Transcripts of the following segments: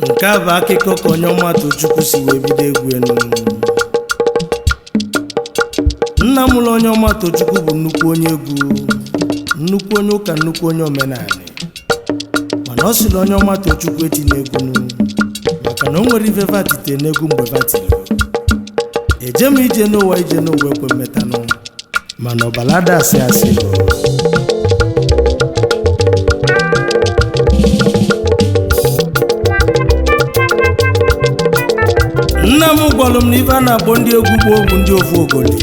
nke a bụ akụkọ ka onye ọma Tochukwu si wee bido egwu enu. Nna m ụlọ onye ọma Tochukwu bụ nnukwu onye egwu, nnukwu onye ụka, nnukwu onye omenala, mana ọ sịrị onye ọma Tochukwu etinye egwu maka na o nwere ife vatite n'egwu mgbe vatiri. Eje m ije n'ụwa ije n'ụwa ekwe mmetanụ, mana ọbalada asị asị. Nna m gwara m na ife a na-akpọ ndị egwu gboo bụ ndị ofu ogoli.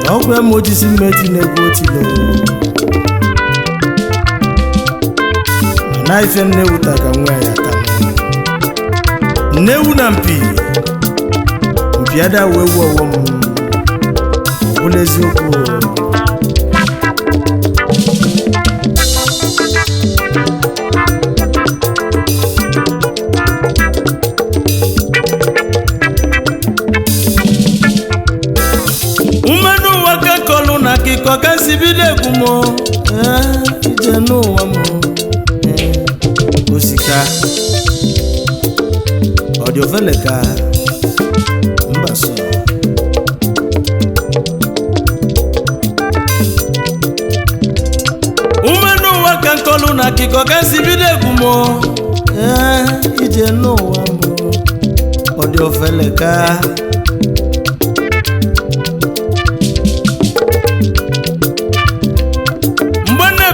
Na ọgwụ ya ma o jisi mmeti na-egwu otilo, mana ife nnewu ta ka nwa ya ta nnewu na mpi ada wee wu ọwọ m ọbụla eziokwu. Na akụkọ ka si bido egwu m ije n'ụwa m osika ọ dị ofele ka mba so. Ume n'ụwa ka nkọlụ na akụkọ ka si bido egwu m ije n'ụwa m ọ dị ofele ka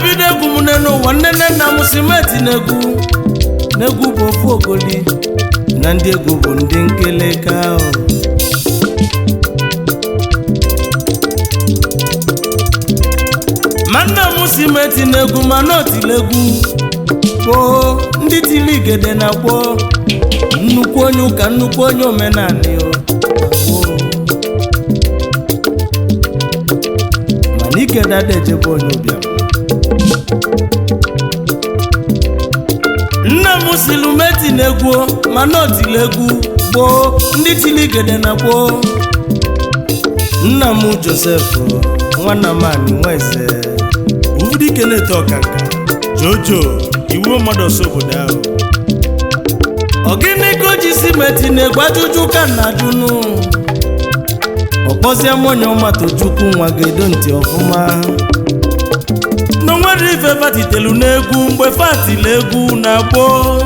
bido egwu m n'ụwa. Nne nna m si meti n'egwu bụ ofu ogoli na ndị egwu bụ ndị nkeleka ahụ. Ma nna m si meti n'egwu ma na otilegwu bụ ndị tili igede na gboo, nnukwu onye ụka, nnukwu onye omenala mana ikedada ejebe onye ụbịam. Nna m silu meti n'egwu mana otilegwu gboo, ndị tili igede na gboo. Nna m Joseph nwanna mani nweze uvudike na-ete ọkanga jojo iwu mmadụ ọsọ obodo ahụ. Ogini ka o ji si meti n'egwu ajụjụ ka nna jụnụ. Ọkpọzie m onye ọma Tochukwu nwa ga-edo ntị ọfụma. N'onwere ife fatitelu n'egwu mgbe fatile egwu na gboo.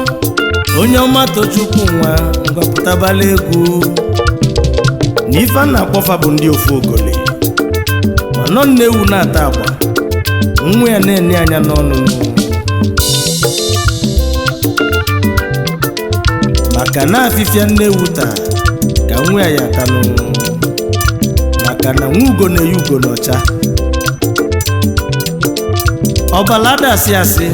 Onye ọma Tochukwu nwa ngwapụtabala egwu na ife a na-akpọfa bụ ndị ofu ogoli, mana nnewu na-ata agba nwa ya na-ene anya n'ọnụ maka na afịfịa nnewu taa ka nwa ya atanụ, maka na nwa ugo na-eyi ugo n'ọcha. Ọbalada asị asị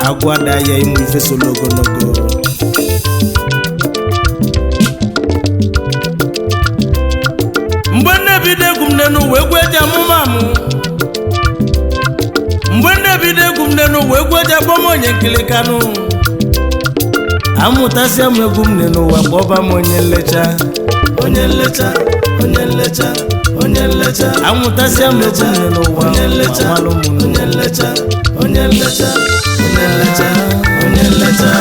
agwada ya ịmụ ife solo ogologo. Mgbe na-ebido egwu m n'ụwa egwu eji amụma m, mgbe na-ebido egwu m n'ụwa egwu eji akpọ m onye nkilikanụ. Amụtasịa m egwu m n'ụwa kpọba m onye nlecha, onye nlecha, onye nlecha, onye nlecha. Amụtasịa m egwu m n'ụwa onye nlecha, onye nlecha, onye nlecha, onye nlecha, onye nlecha.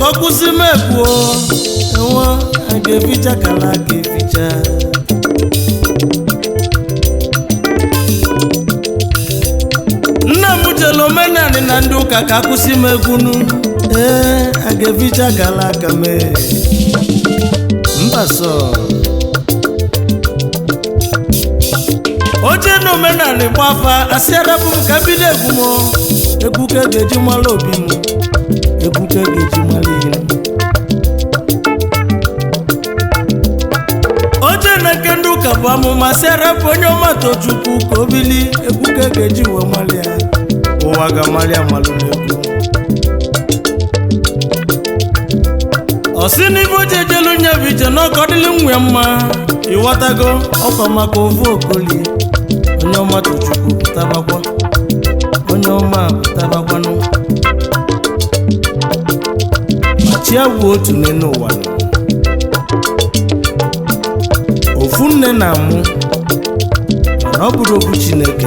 Ọkụzi mekwo enwe a ga-eficha kala ga-eficha. omenani na ndị ụka ka akwụsị m egwunu a ga-eficha gala aka mee mba sọ oje na omenani gbafa asị arapụ m ka bido egwu m egwu ka ga-eji mala obi m egwu ka ga-eji mala ihe oje na nke ndị ụka bụ amụma asị arapụ onye ọma tochukwu ka o bili egwu ka ga-eji wee mali ya ụwa ga-amali amalụ n'egwu ọsị n'ibe oje ejelu nye bụ ije n'ọkọ dịlị nwe mma ịghọtago ọkwa maka ofu okoli onye ọma tochukwu pụtabakwa onye ọma pụtabakwanụ ma chi bụ otu nne n'ụwa ofu nne na-amụ mana ọ bụrụ okwu Chineke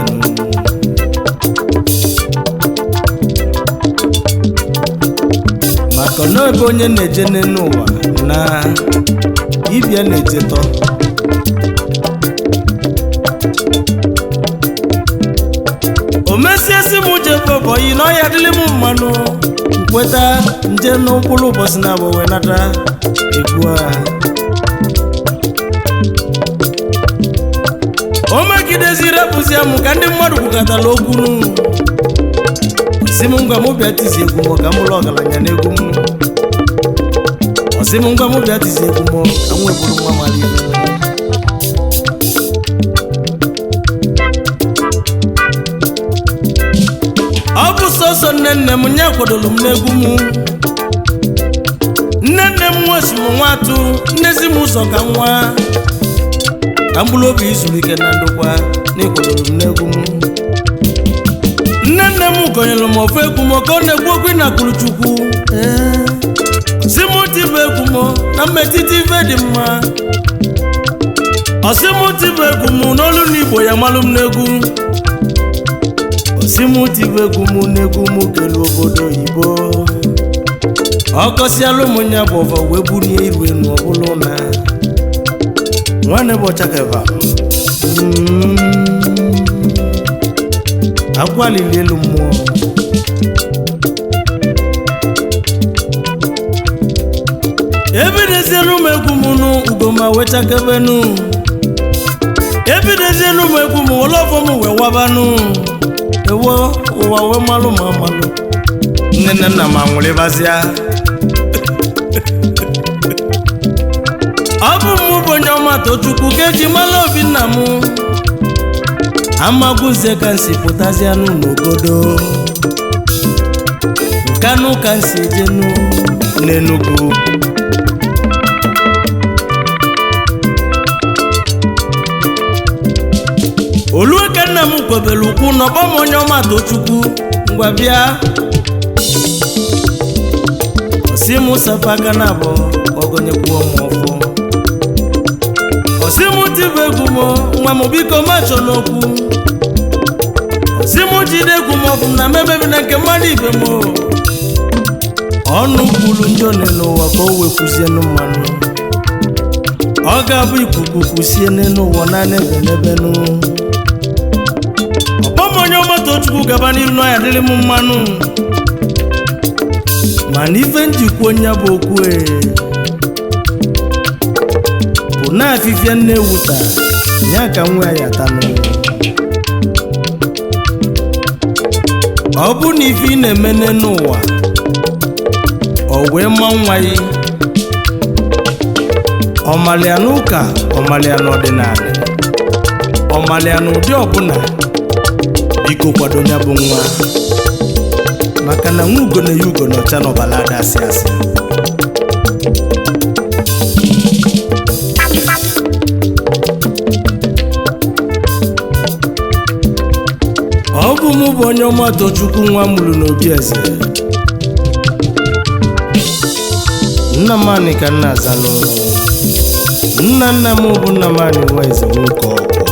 maka na ebe onye na-eje n'ụwa na ibia na-ejetọ o mesiesi m jebọbọ yi na ọya dịlị m mmanụ nkweta nje n'ụkwụrụ ụbọchị na abụ wee nata egwu a o megideziri epụzi ya mụ ka ndị mmadụ kwukọtara okwunu osi m ngwa mụ bịa tizi egwu m ka m bụrụ ọgaranya n'egwu m osi m ngwa mụ bịa tizi egwu m ka m webụrụ nwa mara ibe ọ bụ sọsọ nne m nye kwadoro m n'egwu m nne m nwosi m nwatụ nnezi m ụzọ ka nwa ka mkpụrụ obi izuru ike na ndokwa na ekwadoro m n'egwu m nne m gonyere m ofe egwu m ka ọ na-egwu okwu na kwuru chukwu si m tibe egwu m na mmetiti ife dị mma ọsị m tibe egwu m n'olu n'Igbo ya malụ m n'egwu ọsị m tibe egwu m n'egwu m kelu obodo oyibo ọkọsialụ m nya bụ ọva wee burie iru enu ọbụlụ na nwanne bụ ọchakeva akwalili elu mmụọ ebidezielu m egwu m nụ ugoma wechakebenu ebidezielu m egwu m olofọ m wee wabanụ ewo ụwa wee malụ ma malụ nne nna ma nwụrịbazịa ọ bụ mụ bụ onye ọma tochukwu ka eji malụ obi nna m amagwuze ka nsi pụtazianụ n'ogodo nkanụ ka nsi ejenu n'Enugu olue ka nna m kwebere ukwu n'ọkpọ m onye ọma tochukwu ngwa bịa osi m safa aka na abụọ ogonyekwuo m ọfọ osi m tibe egwu m nwa m biko machọ n'okwu osi m jide egwu m ọfụ na mebebi na nke mmadụ ibe m ọnụ kwuru njọ n'ụwa ka o wekwuzienụ mmanụ ọ ga-abụ ikuku kwụsie n'ụwa na n'ebe n'ebenu ọkpọm onye ọma tochukwu gaba n'iru na ya dịrị m mmanụ mana ife njikwa onye bụ okwu bụ na afịfịa nne ewuta ya ka nwa ya tanụ ọ bụ na ife ị na-eme n'ụwa o wee ma nwa ya ọmalịa n'ụka ọmalịa n'ọdịnala ọmalịa n'ụdị ọbụla biko kwado ya bụ nwa maka na nwa ugo na ya ugo n'ọcha n'ọbala adasị asị ọ bụ mụ bụ onye ọma tochukwu nwa mụrụ n'obi eze nna m anị ka nna azanụ nna nna m bụ nna m anị nwa eze nwoke ọgwụ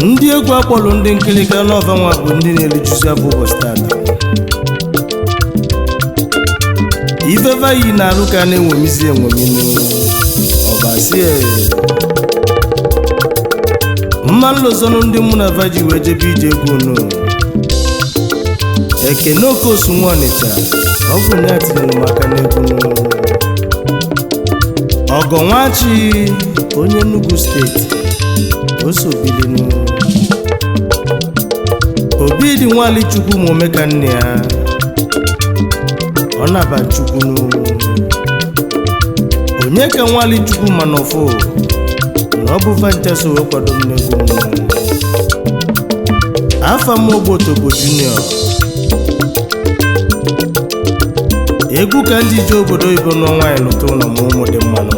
ndị egwu akpọlụ ndị nkirika n'ọva nwa bụ ndị na-erijuzi abụ ụbọchị tata ifefe yi na-arụ ka na-enwemizi enweminu ọbazie mmanụ lozonu ndị mụ na vaji wee jebe ije egwu no Ekene Okosu nwa Ọnịcha ọ bụ na tinyere m aka n'egwu no Ọgọnwachi onye Enugu steeti Osobilinu Obidi Nwali Chukwu ma omeka nne ya ọ na-aba Chukwu onye ka Nwali Chukwu ma n'ọfọ na ọ bụ fanchas wee kwado m n'egwu afa m Ogbotobo Junior egwu ka ndị ji obodo oyibo n'ọnwa anyị lụta ụlọ ma ụmụ dị mmanụ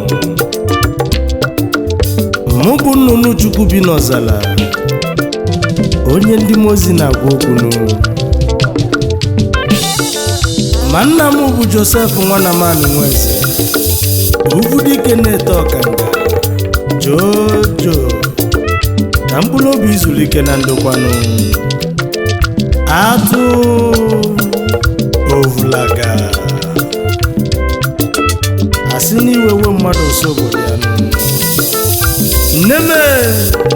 mụ bụ nnụnụ Chukwu bi n'ọzala onye ndị mozi na-agwa okwu ma nna m bụ Joseph Nwanamani Nweze Uvudike na-ete ọkanga Jojo na mkpụrụ obi izulike na ndokwanụ atụ ovulaga asị n'iwewe mmadụ so obodo ya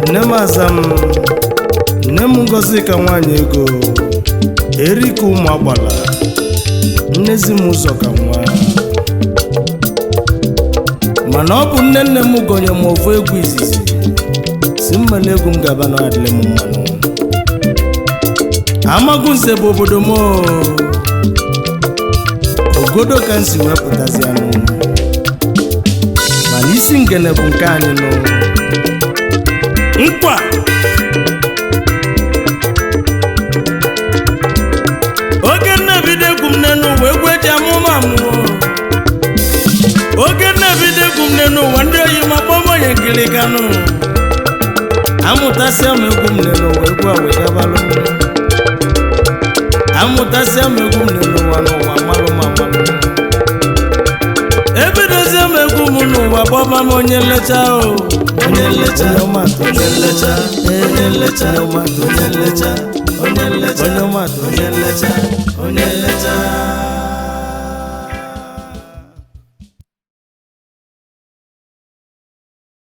nne m azam nne m Ngozi ka nwaanyị ego Erika ụmụ agbala nnezi m ụzọ ka nwa mana ọ bụ nne m gonye m ofu egwu izizi si mmele egwu m gaba na adịle m mmanụ Amagunze bụ obodo m ogodo ka nsi wepụtazi anụ mana isi ngene bụ nke anyị nụ nkwa oge nnebido egwu m n'ụwa egwu eji amụma amụọ oge nnebido egwu m n'ụwa ndị oyi ma kpọmọ onye nkirikanụ amụtasịa m egwu m n'ụwa egwu a wee gabalụ amụtasịa m egwu m n'ụwa n'ụwa amalụ m amalụ ebidozie m egwu m n'ụwa kpọba m onye nlecha onye nlecha onye nlecha onye nlecha onye nlecha onye nlecha onye nlecha onye nlecha